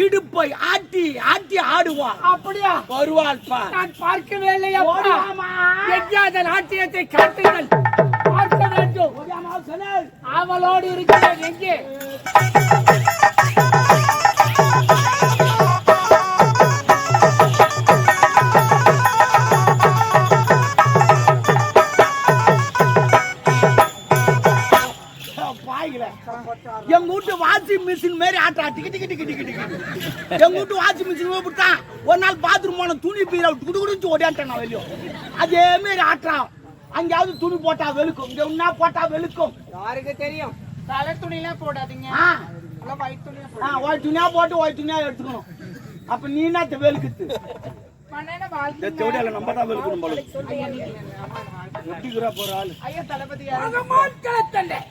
இடுப்பை ஆட்டி ஆட்டி ஆடுவான். அப்படியா? வருவாள் பார். நான் பார்க்கவே இல்லையா? எங்காத நாட்டியத்தை காட்டுங்கள், பார்க்க வேண்டும். அவளோடு இருக்கிறேன். எங்கே? எங்க வீட்டு வாஷிங் மிஷின் மாதிரி ஆட்டா டிக்கி டிக்கி டிக்கி டிக்கி டிக்கி. எங்க வீட்டு வாஷிங் மிஷின் போட்டுட்டான். ஒரு நாள் பாத்ரூம் போன துணி பீர குடு குடிச்சு ஓடியாட்டான் வெளியோ. அதே மாதிரி ஆட்டான். அங்கேயாவது துணி போட்டா வெளுக்கும், இங்க ஒன்னா போட்டா வெளுக்கும். யாருக்கு தெரியும்? தலை துணிலாம் போடாதீங்க, ஒயிட் துணியா போட்டு ஒயிட் துணியா எடுத்துக்கணும். அப்ப நீ என்ன வெளுக்குது? நம்ம தான் வெளுக்கணும் போல.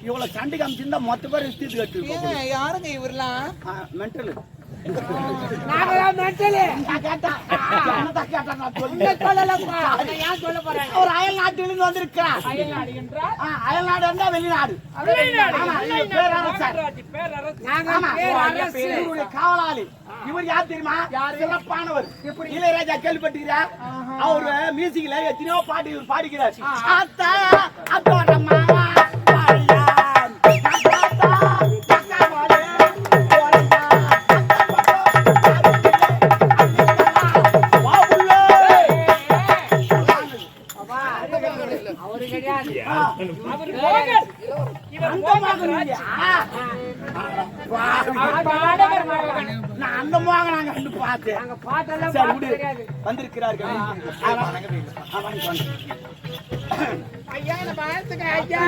இவ்வளவு சண்டை காமிச்சிருந்தா மொத்த பேர் இஷ்டத்துக்கு கட்டு. யாருங்க இவரெல்லாம்? மென்டல். ஒரு அயல் நாட்டிலிருந்து வந்திருக்கிறார். அயல் நாடு என்றா வெளிநாடு. காவலாளி. இவர் யார் தெரியுமா? சிறப்பானவர். இளையராஜா கேள்விப்பட்டிருக்கிறார். அவரு மியூசிக்ல எத்தனையோ பாட்டு இவர் பாடிக்கிறார். வந்திருக்கிறார்கள். ஐயா என்ன பாத்துக்க ஐயா,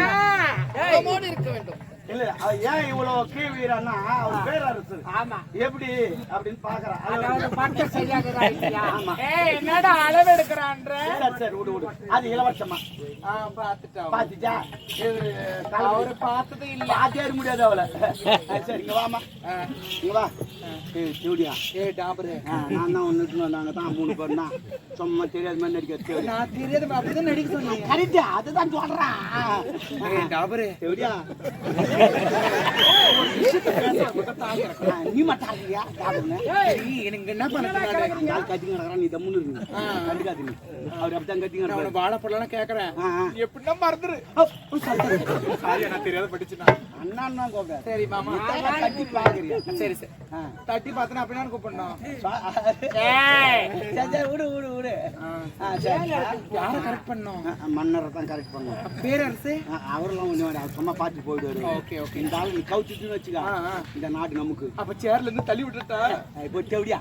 இருக்க வேண்டும். இல்ல ஏன் இவ்வளவு கீழீரன்னா அவர் பேரரசு. ஆமா, எப்படி அப்படின்னு பாக்குறான். என்னடா அளவு எடுக்கிறான்ற. சரி விடு விடு, அது இலவசமா பாத்துட்டா. அவரு பார்த்தது இல்ல, பாத்தே முடியாது அவளை. சரி இங்க வாமா, இங்க வா. நான் தான் ஒண்ணு நாங்க தான் 3 பேர் தான். சும்மா தெரியாத மாதிரி நடிக்க. நான் தெரியாத அப்படிதான் நடிக்க சொன்னீங்க. கரெக்ட், அதுதான் சொல்றேன். நீ மாட்டாரியா? எனக்கு என்ன பண்ண கத்திங்க நீ தம்முன்னு இருக்கு. கண்டுக்காதீங்க, அவர் அப்படித்தான் கத்திங்க. வாழைப்படலாம் கேக்குறேன், எப்படின்னா மறந்துரு. நான் தெரியாத படிச்சுனா அண்ணா கூப்பிட. சரி மாமா, தட்டி பாக்குறியா? சரி சரி, தட்டி பார்த்தனா அப்படின்னா கூப்பிடணும். விடு விடு விடு. யாரை கரெக்ட் பண்ணோம்? மன்னரை தான் கரெக்ட் பண்ணும். பேரரசு அவரெல்லாம் கொஞ்சம் சும்மா பார்த்து போயிடுவாரு. Okay okay. இந்த ஆளு நீ கவுச்சுன்னு வச்சுக்கா, இந்த நாடு நமக்கு. அப்ப சேர்ல இருந்து தள்ளி விட்டுட்டா இப்போ செவடியா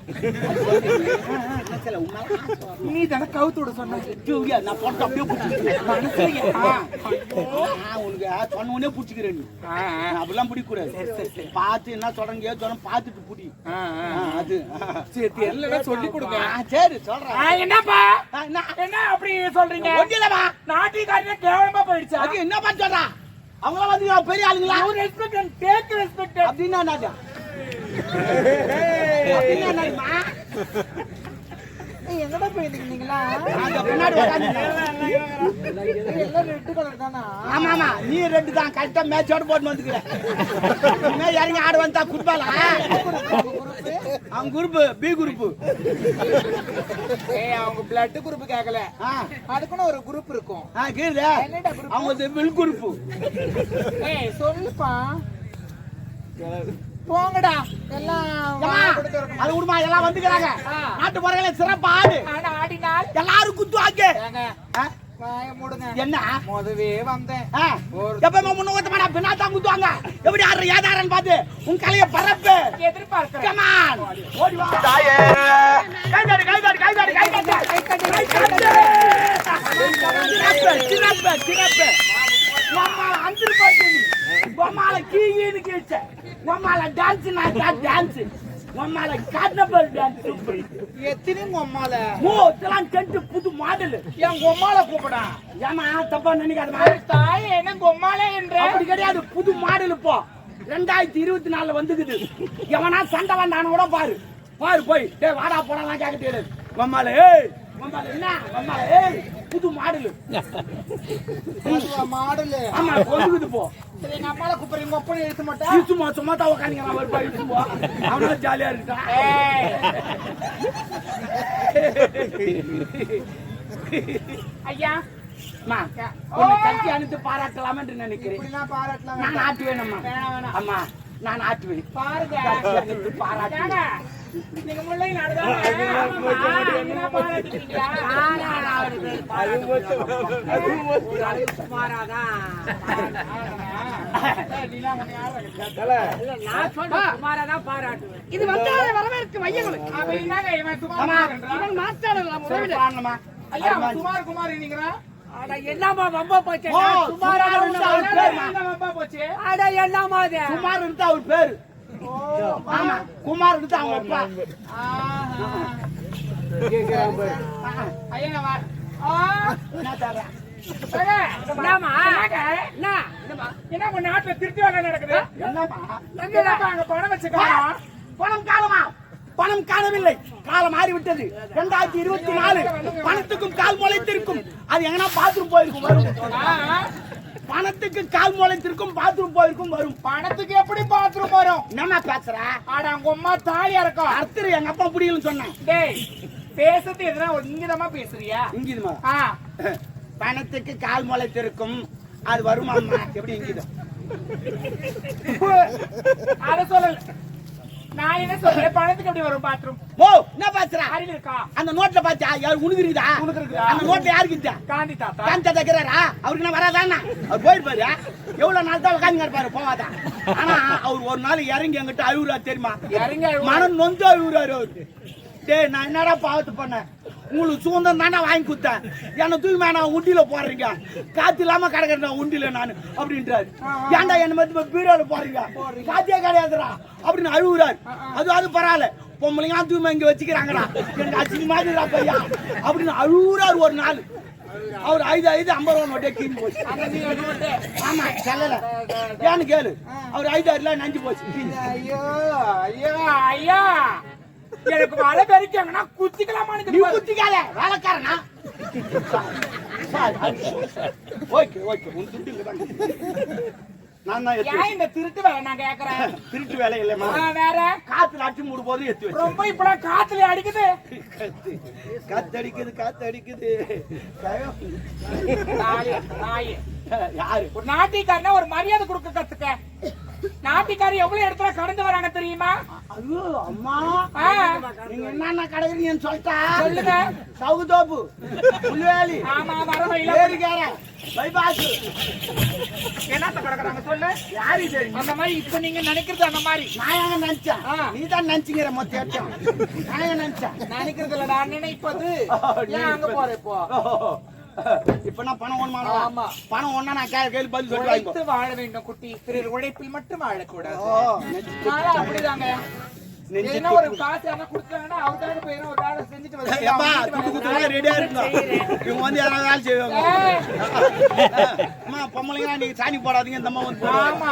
நீ தானே கவுத்து விட சொன்ன. செவடியா நான் போட்டு அப்படியே பிடிச்சிக்கிறேன். உனக்கு சொன்ன உடனே பிடிச்சிக்கிறேன். நீ அப்படிலாம் பிடிக்கூடாது. பார்த்து என்ன சொல்றீங்க பார்த்துட்டு பிடி. அது சரி இல்ல சொல்லி கொடுங்க. சரி சொல்றேன். என்னப்பா என்ன அப்படி சொல்றீங்க? ஒண்ணுலமா நாட்டுக்காரனே கேவலமா போயிடுச்சு. அது என்னப்பா சொல்றா? அவங்க வந்து பெரிய ஆளுங்களா? ரெஸ்பெக்ட் அண்ட் டேக் ரெஸ்பெக்ட் அப்படின்னா என்னடா? எங்கடா போயிருந்தீங்களா? பின்னாடி எல்லாம் ரெட் கலர் தானா? ஆமா ஆமா, நீ ரெட் தான். கரெக்டா மேட்சோட போட்டு வந்துக்கிறேன். இறங்கி ஆடு வந்தா குட்பாலா? அவங்க குரூப் பி குரூப். அவங்க பிளட் குரூப் கேட்கல, அதுக்குன்னு ஒரு குரூப் இருக்கும். அவங்க வில் குரூப். சொல்லுப்பா போங்கடா. எல்லாம் அது விடுமா, எல்லாம் வந்துக்கிறாங்க. நாட்டு முறையில சிறப்பு ஆடு ஆடினால் எல்லாரும் குத்துவாங்க. என்ன முதவே வந்தேன் எப்பவுமே முன்ன ஓட்ட மாட்டா, பின்னா தான் குத்துவாங்க. எப்படி ஆடுற ஏதாரன்னு பார்த்து உன் கலையை பரப்பு. எதிர்பார்க்கிறேன். ஓடி வா தாயே. கைதாடு கைதாடு கைதாடு கைதாடு. சிறப்பு சிறப்பு. நம்மால அஞ்சு பாட்டு, நம்மால கீழே கேச்ச, நம்மால டான்ஸ் டான்ஸ், நம்மால கார்னவல் டான்ஸ். எத்தனை உம்மால இதெல்லாம் டென்ட் புது மாடல். என் உம்மால கூப்பிடா. ஏமா தப்பா நினைக்காதமா? தாய் என்ன உம்மாலே என்ற அப்படி கிடையாது, புது மாடல். இப்போ 2024 வந்துக்குது. எவனா சண்டை வந்தானு கூட பாரு பாரு போய் டேய் வாடா போடலாம் கேட்க தெரியாது. மம்மால ஏய் மம்மால என்ன மம்மால ஏய் புது மாடலு மாடலு ஆமா கொண்டுக்குது போ எங்க அம்மால கூப்பிடுற எங்க ஒப்பனை எழுத்து மாட்டேன் சும்மா சும்மா தான் உட்காந்துங்க நான் வருப்பா இழுத்து போ அவனா ஜாலியா இருக்கான் ஐயா உன்னை கட்டி அனுப்பி பாராட்டலாம் என்று நினைக்கிறேன் இப்படிலாம் பாராட்டலாம் நான் ஆட்டுவேன் அம்மா வேணாம் அம்மா நான் ஆட்டுவேன் பாருங்க கட்டி அனுப்பி பாராட்டு நீங்க முல்லை நடுதான் பாராட்டுறீங்களா சுமாராதான் பாராட்டுவேன். இது வந்தாலே வரவேற்கு வையங்களுக்கு அவன் என்னங்க இவன் சுமார் ஆமா பண்றான்? இவன் மாஸ்டர் பாருங்கம்மா ஐயா சுமார் குமார் நீங்கிறா அட என்னம்மா வம்பா போச்சு ஓ, சுமாரா சுமாரா இருந்தா இருந்தா அவர் பேருமா? என்ன வம்பா போச்சு அட என்னம்மா அது குமார் இருந்தா அவர் பேரு ஆமா குமார் இருந்தா அவங்க அப்பா ஐயா வா என்ன தர்றேன் என்னம்மா என்ன உங்க நாட்டுல திருட்டு வேலை நடக்குது என்னம்மா எங்கப்பா அங்க பணம் வச்சுக்கலாம் பணம் காலமா பணம் காணவில்லை காலம் மாறிவிட்டது 2024 பணத்துக்கும் கால் முளைத்திருக்கும் அது எங்கன்னா பாத்ரூம் போயிருக்கும் வரும் பணத்துக்கு கால் முளைத்திருக்கும் பாத்ரூம் போயிருக்கும் வரும் பணத்துக்கு எப்படி பாத்ரூம் வரும் என்னம்மா பேசுற ஆட உங்க அம்மா தாலியா இருக்கும் அர்த்தர் எங்க அப்பா புடியலன்னு சொன்னேன் டேய் பேசுறது எதுனா ஒரு இங்கிதமா பேசுறியா இங்கிதுமா ஆ பணத்துக்கு கால் முளைத்திருக்கும் அது வருமா எப்படி இங்கிதம் அத சொல்லல நான் என்ன சொல்றேன் பணத்துக்கு எப்படி வரும் பாத்ரூம் ஓ என்ன பேசுற அறிவு இருக்கா அந்த நோட்ல பாத்தியா யார் உனக்குறீதா உனக்குறீதா? அந்த நோட்ல யாருக்கு இருக்கா காந்தி தாத்தா காந்தி தைக்கிறாரா அவருக்கு என்ன வராதானா அவர் போயிருப்பாரு எவ்வளவு நாள் தான் உட்காந்து இருப்பாரு போவாதா ஆனா அவர் ஒரு நாள் இறங்கி எங்கிட்ட அழுவுறா தெரியுமா இறங்கி அழுவுறாரு. மனம் நொந்து அழுவுறாரு அவரு டேய் நான் என்னடா பாவத்து பண்ணேன் உங்களுக்கு சுதந்திரம் தானே வாங்கி கொடுத்தேன் என்ன தூக்கி நான் உண்டியில போடுறீங்க காத்து இல்லாம கிடக்குறேன் உண்டியில நான் அப்படின்றாரு ஏன்டா என்ன மாதிரி பீரோல போடுறீங்க காத்தியே கிடையாதுடா அப்படின்னு அழுவுறாரு அது பரவாயில்ல பொம்பளைங்க தூய்மை இங்க வச்சுக்கிறாங்கடா எனக்கு அசிங்கமாதிரா பையா அப்படின்னு அழுவுறாரு ஒரு நாள் அவர் 50 ரூபா நோட்டே கீழ் போச்சு ஆமா சொல்லல ஏன்னு கேளு அவர் 5 நஞ்சு போச்சு ஐயோ ஐயோ ஐயா எனக்கு மழை பெருக்காங்கன்னா குத்திக்கலாமா நீ குத்திக்காத வேலைக்காரனா ஓகே ஓகே உன் துட்டு இங்கதான் நான் தான் ஏன் இந்த திருட்டு வேலை நான் கேக்குறேன் திருட்டு வேலை இல்லைம்மா வேற காத்துல அடிச்சு மூடு போது எத்து வச்சு ரொம்ப இப்பதான் காத்துல அடிக்குது காத்து அடிக்குது நாய் யாரு ஒரு நாட்டிக்காரனா ஒரு மரியாதை கொடுக்க கத்துக்க நாட்டிக்காரி எவ்வளவு இடத்துல கடந்து வராங்க தெரியுமா ஐயோ அம்மா ஆ, நீங்க என்னென்ன கடக்குறீங்கன்னு சொல்லிட்டா சொல்லுங்க. சவுகுதோப்பு புல்வேலி ஆமா வர வழியில ஏரிக்கார பைபாஸ் என்னத்த கிடக்குறாங்க சொல்லு யாரு தெரியும் அந்த மாதிரி இப்ப நீங்க நினைக்கிறது அந்த மாதிரி நான் எங்க நினைச்சேன் நீ தான் நினைச்சுங்கிற மொத்த ஏற்றம் நான் எங்க நினைச்சேன் நினைக்கிறது இல்ல நான் நினைப்பது ஏன் அங்க போற இப்போ இப்ப நான் பணம் ஒண்ணு ஆமா. பணம் ஒண்ணா நான் கேள்வி பதில் சொல்லி வாங்கிக்கோ உழைத்து வாழ வேண்டும் குட்டி பிறர் உழைப்பில் மட்டும் வாழக்கூடாது ஓ நானும் அப்படிதாங்க நெஞ்சு என்ன ஒரு காசு யாரா கொடுத்தாங்கன்னா அவருக்காக போய் ஒரு வேலை செஞ்சுட்டு ஏப்பா துட்டு குத்துறதுக்கு ரெடியா இருக்கணும் இவங்க வந்து யாராவது வேலை செய்வாங்க அம்மா பொம்பளைங்களா நீங்க சாணி போடாதீங்க இந்த அம்மா வந்து ஆமா,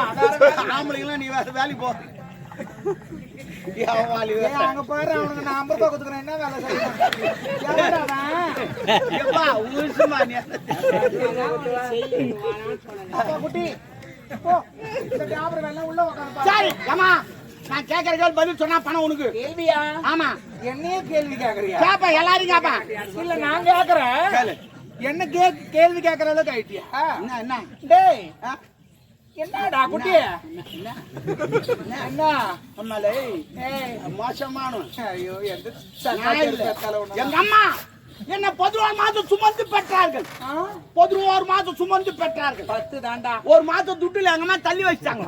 ஆம்பளைங்களா நீ வேலைக்கு போ அங்க பாரு அவனுக்கு நான் 50 ரூபாய் கொடுக்குறேன் என்ன வேலை செய்யணும் குட்டி போ இந்த வியாபாரம் எல்லாம் உள்ள உட்காந்து சரி அம்மா நான் கேட்கற கேள்வி பதில் சொன்னா பணம் உனக்கு கேள்வியா ஆமா என்னையே கேள்வி கேக்குறியா கேப்பா எல்லாரும் கேப்பா இல்ல நான் கேக்குறேன் கேளு என்ன கேள்வி கேக்குற அளவுக்கு ஆயிட்டியா என்ன என்ன டேய் ஆ? என்னடா குட்டி என்ன அம்மாலே ஏய் மோசமான ஐயோ எந்த நான் இல்ல. எங்க அம்மா என்ன 11 மாதம் சுமந்து பெற்றார்கள் 11 மாதம் சுமந்து பெற்றார்கள் 10 தாண்டா ஒரு மாதம் துட்டுல எங்க அம்மா தள்ளி வச்சிட்டாங்க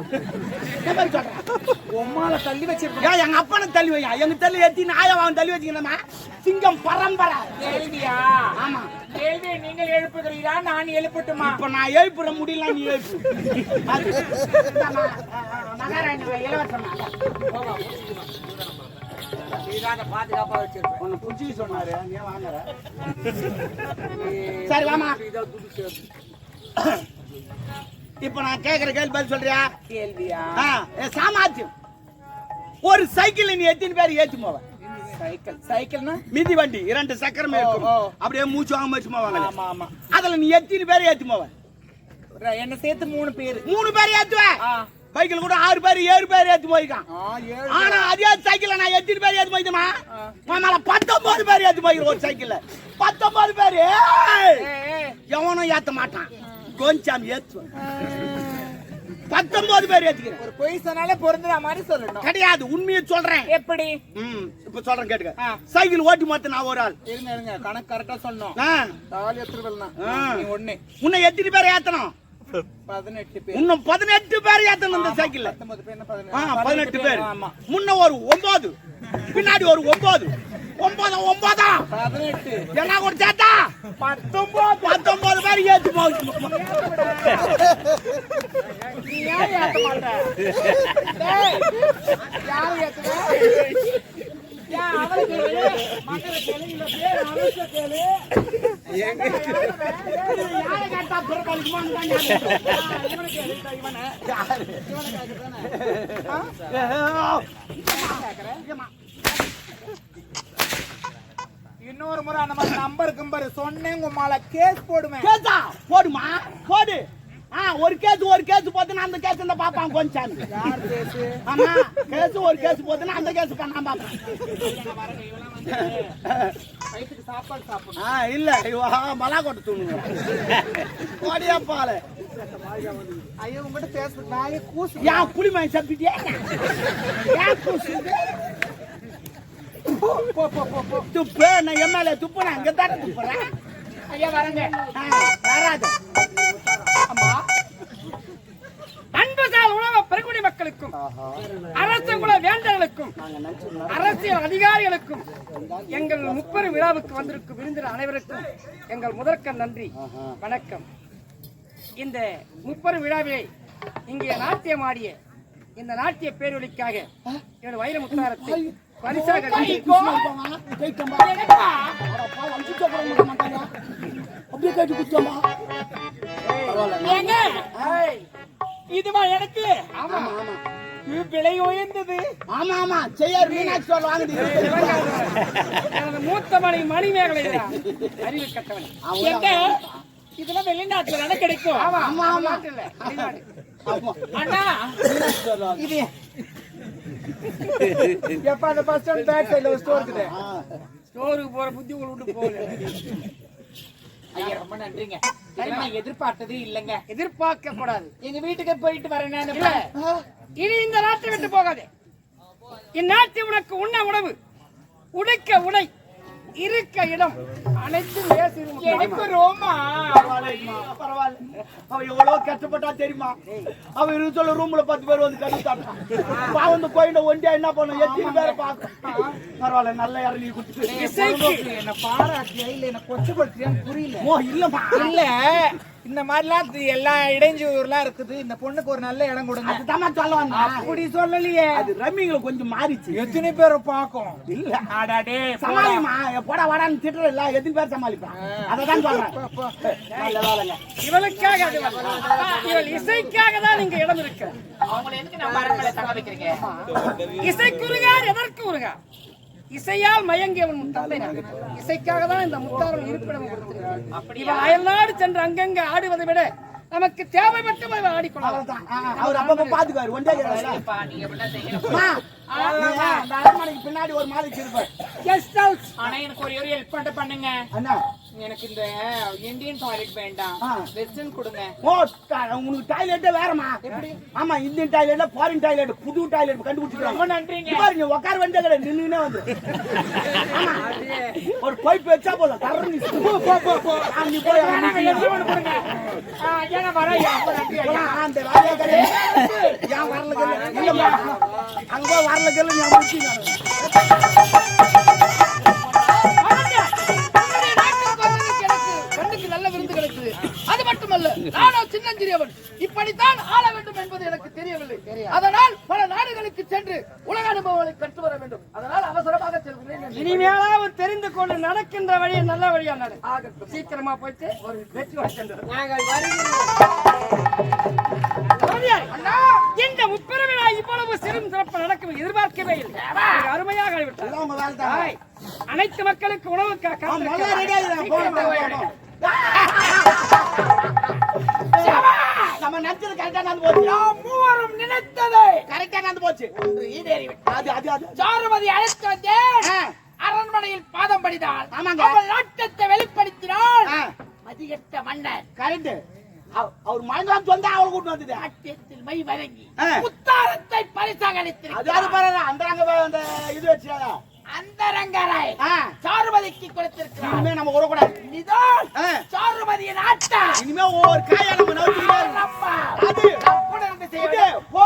என்ன மாதிரி சொல்றேன் உம்மால தள்ளி வச்சிருக்க ஏன் எங்க அப்பனை தள்ளி வையா எங்க தள்ளி ஏத்தி நாயை அவன் தள்ளி வச்சுக்கணுமா சிங்கம் பரம்பரை கேள்வியா ஆமா கேள்வியை நீங்கள் எழுப்புகிறீரா நான் எழுப்பட்டுமா இப்ப நான் எழுப்புற முடியல நீ எழுப்பு அது. மகாராணி இளவரசன் இதாங்க பாதுகாப்பா வச்சிருப்பேன் உன்னை புடிச்சு சொன்னாரு நீ வாங்குற சரி வாமா இப்ப நான் கேக்குற கேள்வி பதில் சொல்றியா கேள்வியா சாமர்த்தியம் ஒரு சைக்கிள் நீ எத்தனை பேர் ஏத்தி போவ சைக்கிள் சைக்கிள்னா மிதி வண்டி 2 சக்கரமே இருக்கும். அப்படியே மூச்சு வாங்க மச்சுமா வாங்க. ஆமா ஆமா. அதுல நீ எத்தனை பேர் ஏத்துமாவ? என்ன சேர்த்து 3 பேர். 3 பேர் ஏத்துவ. பைக்கில் கூட 6 பேர் 7 பேர் ஏத்து போயிருக்கான். ஆனா அதே சைக்கிள்ல நான் எத்தனை பேர் ஏத்து போயிட்டேமா? மாமால 19 பேர் ஏத்து போயிரு ஒரு சைக்கிள்ல. 19 பேர். எவனும் ஏத்த மாட்டான். கொஞ்சம் ஏத்துவ. 19 பேர் ஏத்துக்கிறேன். ஒரு பொய் சொன்னாலே பொருந்துற மாதிரி சொல்லணும். கிடையாது, உண்மையை சொல்றேன். எப்படி? இப்ப சொல்றேன் கேட்டுக்க. சைக்கிள் ஓட்டி மொத்தம் நான் ஒரு ஆள். இருங்க கணக்கு கரெக்டா சொல்லணும். தாலி எத்துறதெல்லாம் நீ ஒண்ணே. உன்னை எத்தனை பேர் ஏத்தணும்? 18 பேர். இன்னும் 18 பேர் ஏத்தணும் இந்த சைக்கிள்ல. 19 பேர் 18 பேர். முன்ன ஒரு 9, பின்னாடி ஒரு 9. 9 18 என்ன கூட சேர்த்தா 19 பேர் ஏத்து போச்சு. நீ யார் ஏத்த மாட்ட? டேய் யார் ஏத்துற? யா அவளை கேளு, மகர கேளு, இல்ல பேர் அனுஷ கேளு. எங்க யாரை கேட்டா புறப்பலிக்குமா நான் இவனை கேளு. இவனை கேக்குறானே. இன்னொரு முறை அந்த மாதிரி நம்பர் கம்பர் சொன்னேங்க உமால கேஸ் போடுவேன். கேஸா போடுமா? போடு. ஒரு கேஸ் போதுனா அந்த கேஸ் இந்த பாப்பான் கொஞ்சம். யார் கேஸ்? ஆமா, கேஸ் ஒரு கேஸ் போதுனா அந்த கேஸ் நான் பாப்பேன். வயித்துக்கு சாப்பாடு சாப்பிடணும். இல்ல மலா கொட்ட தூணுங்க. கோடியா பால. ஐயோ உங்ககிட்ட பேச நாயே கூசு. யா புளிமாய் சாப்பிட்டியா? யா கூசு. துப்பு நான் எம்எல்ஏ துப்புறேன். அங்க தான் துப்புறேன். ஐயா வரங்க. வராது. அம்மா அன்புசால் உலக பெருங்குடி மக்களுக்கும் அரசு குல வேந்தர்களுக்கும் அரசியல் அதிகாரிகளுக்கும் எங்கள் முப்பெரு விழாவுக்கு வந்திருக்கும் விருந்தினர் அனைவருக்கும் எங்கள் முதற்க நன்றி வணக்கம். இந்த முப்பெரு விழாவிலே இங்கே நாட்டியமாடிய இந்த நாட்டிய பேரொழிக்காக எனது வைர முத்தாரத்தை பரிசாக இதுமா எனக்கு விலை உயர்ந்தது. ஆமா ஆமா செய்யார் மீனாட்சி வாங்குது. மூத்த மணிமேகலை அறிவு கட்டவன். இதெல்லாம் வெளிநாட்டுல தானே கிடைக்கும். ஆமா ஆமா அண்ணா இது எப்ப அந்த பஸ் ஸ்டாண்ட் பேக் சைடுல ஒரு ஸ்டோர் இருக்குது. ஸ்டோருக்கு போற புத்தி விட்டு போகல. ஐயா ரொம்ப நன்றிங்க. நான் எதிர்பார்த்ததே இல்லைங்க. எதிர்பார்க்க கூடாது. எங்க வீட்டுக்கு போயிட்டு வரேன். இனி இந்த நாட்டை விட்டு போகாதே. இந்நாட்டு உனக்கு உண்ண உணவு, உடுக்க உடை, இருக்க இடம் அனைத்தும் எனக்கு ரோமா. பரவாயில்ல. அவ எவ்வளவு கஷ்டப்பட்டா தெரியுமா? அவ சொல்ல ரூம்ல 10 பேர் வந்து கட்டி சாப்பிட்டான். பாவம் கோயில ஒண்டியா என்ன பண்ணும்? எத்தனை பேரை பார்க்க. பரவாயில்ல, நல்ல இறங்கி கொடுத்து என்ன பாராட்டியா இல்ல என்ன கொச்சப்படுத்தியான்னு புரியல. இல்லம்மா இல்ல இந்த மாதிரிலாம் எல்லா இடைஞ்சூர்லாம் இருக்குது. இந்த பொண்ணுக்கு ஒரு நல்ல இடம் கொடுங்க. அதுதான் சொல்ல வந்தேன். அப்படி சொல்லலையே. அது ரம்மிங்களை கொஞ்சம் மாறிச்சு. எத்தனை பேரை பாக்கும்? இல்ல ஆடாடே சமாளிமா போடா வாடான்னு திட்டுற இல்ல. எத்தனை பேர் சமாளிப்பான்? அததான் சொல்றேன். இவளுக்காக இவள் இசைக்காக தான் நீங்க இடம் இருக்கு. அவங்களை எதுக்கு நம்ம அரண்மனை தங்க வைக்கிறீங்க? இசைக்குருகார் எதற்கு உருகா? இசையால் மயங்கியவன் தந்தை. இசைக்காக தான் இந்த முத்தாரம் இருப்பிடம் கொடுத்திருக்கிறார். இவன் அயல்நாடு சென்று அங்கங்க ஆடுவதை விட நமக்கு தேவைப்பட்டு ஆடிக்கொள்ளலாம். அவர் அப்பப்ப பாத்துக்காரு. ஒன்றே அரண்மனைக்கு பின்னாடி ஒரு மாதிரி இருப்பார். Guest house. ஆனா எனக்கு ஒரு ஹெல்ப் பண்ணிட்டு பண்ணுங்க. அண்ணா எனக்கு இந்த இந்தியன் டாய்லெட் வேண்டாம், வெஸ்டர்ன் கொடுங்க. உனக்கு டாய்லெட்டே வேறமா? ஆமா, இந்தியன் டாய்லெட், ஃபாரின் டாய்லெட், புது டாய்லெட் கண்டுபிடிச்சிருக்காங்க. ரொம்ப நன்றிங்க. நீங்க உட்கார வேண்டிய கடை நின்னுனே வந்து ஒரு பைப் வச்சா போதும். தரணும் நீ போய் அந்த வேலையை கடை ஏன் வரல இல்லம்மா, அங்க வரல கேள்வி நீ நல்ல விருந்து கிடைக்குது. அது மட்டுமல்ல, நானும் சின்னஞ்சிறியவன். இப்படித்தான் ஆள வேண்டும் என்பது எனக்கு தெரியவில்லை. அதனால் பல நாடுகளுக்கு சென்று உலக அனுபவங்களை கற்று வர வேண்டும். அதனால் அவசரமாக செல்கிறேன். இனிமேலாவது தெரிந்து கொண்டு நடக்கின்ற வழியை நல்ல வழியா நட. சீக்கிரமா போயிட்டு ஒரு வெற்றி சென்று இந்த முப்பெரும் விழா இவ்வளவு சிறும் சிறப்பு நடக்கும் எதிர்பார்க்கவே இல்லை. அருமையாக ஆகிவிட்டார். அனைத்து மக்களுக்கு உணவுக்காக நம்ம நினைச்சது கரெக்டா நடந்து போச்சு. மூவரும் நினைத்தது கரெக்டா நடந்து போச்சு. சாருமதி அழைத்து வந்து அரண்மனையில் பாதம் படித்தாள். ஆமாங்க. அவள் நாட்டத்தை வெளிப்படுத்தினாள். மதிகட்ட மன்னர் கரெக்ட். அவர் மயங்காம் சொன்னா அவளை கூட்டு வந்தது. நாட்டியத்தில் மை வழங்கி புத்தாரத்தை பரிசாக அளித்திருக்கிறார். அது பாரு அந்த அந்த இது வச்சாங்க அந்த ரங்கரை சாருமதிக்கு கொடுத்திருக்கிறார். இனிமே நம்ம உறக்கூடாது. இதுதான் சாருமதியின் ஆட்டா. இனிமே ஒவ்வொரு காயா நம்ம நவுத்திக்கிட்டே அது தப்புடன் செய்ய போ.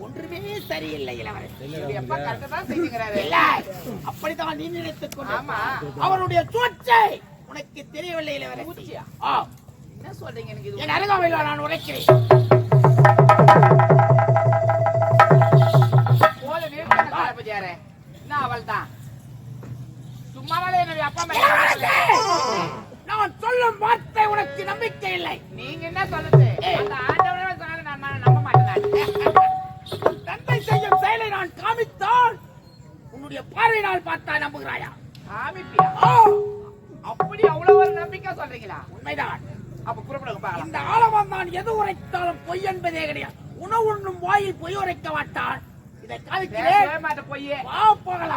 ஒன்றுமே சரியில்லை அப்படித்தான் நீ நினைத்துக் கொண்டு அவருடைய சூழ்ச்சி உனக்கு தெரியவில்லை இளவரசி. என்ன சொல்றீங்க? என் அருகாமையில் நான் உரைக்கிறேன். அவள் தான் சும்மாவே என்னுடைய அப்பா நான் சொல்லும் வார்த்தை உனக்கு நம்பிக்கை இல்லை. நீங்க என்ன சொல்லுது? நான் நம்ப மாட்டேன். தந்தை செய்யும் செயலை நான் காமித்தால் உன்னுடைய பார்வையினால் பார்த்தா நம்புகிறாயா? காமிப்பியா? அப்படி அவ்வளவு ஒரு நம்பிக்கை சொல்றீங்களா? உண்மைதான். அப்ப புறப்படுங்க. இந்த ஆழவன் நான் எது உரைத்தாலும் பொய் என்பதே கிடையாது. உணவு உண்ணும் வாயில் பொய் உரைக்க மாட்டான். இதை காமிக்கிறேன். பொய் வா போகலாம்.